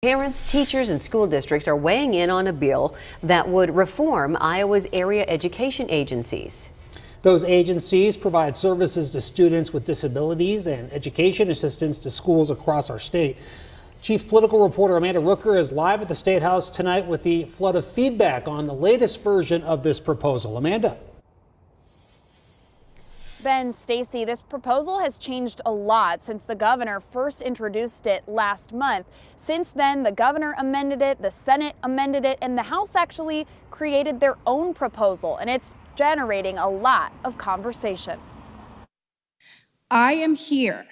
Parents, teachers, and school districts are weighing in on a bill that would reform Iowa's area education agencies. Those agencies provide services to students with disabilities and education assistance to schools across our state. Chief political reporter Amanda Rooker is live at the State House tonight with the flood of feedback on the latest version of this proposal. Amanda. Ben, Stacy, this proposal has changed a lot since the governor first introduced it last month. Since then, the governor amended it, the Senate amended it, and the House actually created their own proposal, and it's generating a lot of conversation. I am here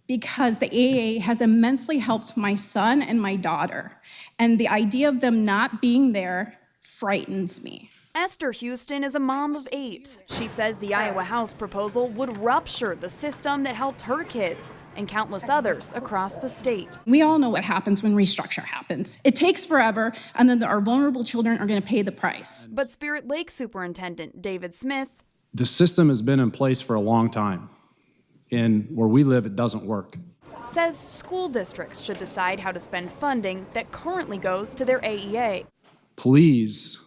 because the AAA has immensely helped my son and my daughter, and the idea of them not being there frightens me. Esther Houston is a mom of 8. She says the Iowa House proposal would rupture the system that helped her kids and countless others across the state. We all know what happens when restructure happens. It takes forever, and then our vulnerable children are going to pay the price. But Spirit Lake Superintendent David Smith. The system has been in place for a long time, and where we live, it doesn't work. Says school districts should decide how to spend funding that currently goes to their AEA. Please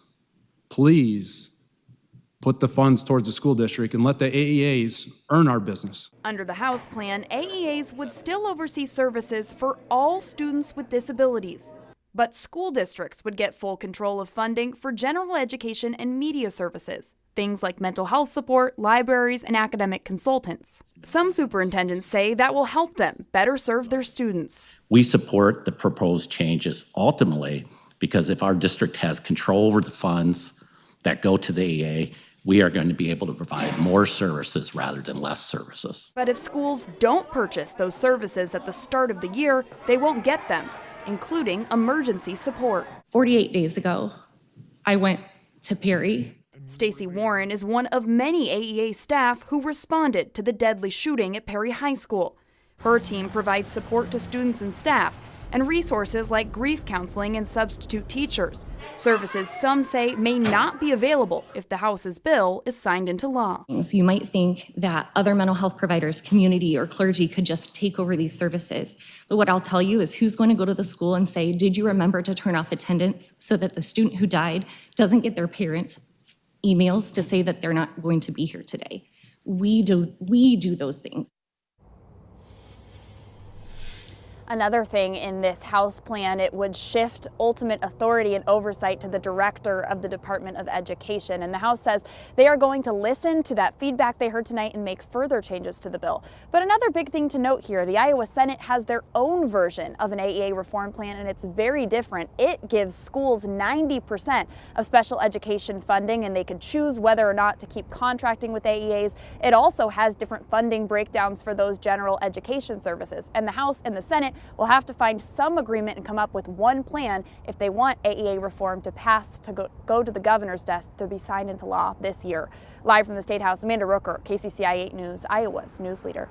put the funds towards the school district and let the AEAs earn our business. Under the House plan, AEAs would still oversee services for all students with disabilities. But school districts would get full control of funding for general education and media services, things like mental health support, libraries, and academic consultants. Some superintendents say that will help them better serve their students. We support the proposed changes ultimately because if our district has control over the funds that go to the EA, we are going to be able to provide more services rather than less services. But if schools don't purchase those services at the start of the year, they won't get them, including emergency support. 48 days ago, I went to Perry. Stacy Warren is one of many AEA staff who responded to the deadly shooting at Perry High School. Her team provides support to students and staff, and resources like grief counseling and substitute teachers, services some say may not be available if the House's bill is signed into law. You might think that other mental health providers, community, or clergy could just take over these services. But what I'll tell you is who's going to go to the school and say, did you remember to turn off attendance so that the student who died doesn't get their parent emails to say that they're not going to be here today? We do those things. Another thing in this House plan, it would shift ultimate authority and oversight to the director of the Department of Education. And the House says they are going to listen to that feedback they heard tonight and make further changes to the bill. But another big thing to note here, the Iowa Senate has their own version of an AEA reform plan, and it's very different. It gives schools 90% of special education funding, and they could choose whether or not to keep contracting with AEAs. It also has different funding breakdowns for those general education services. And the House and the Senate will have to find some agreement and come up with one plan if they want AEA reform to pass to go to the governor's desk to be signed into law this year. Live from the State House, Amanda Rooker, KCCI 8 News, Iowa's news leader.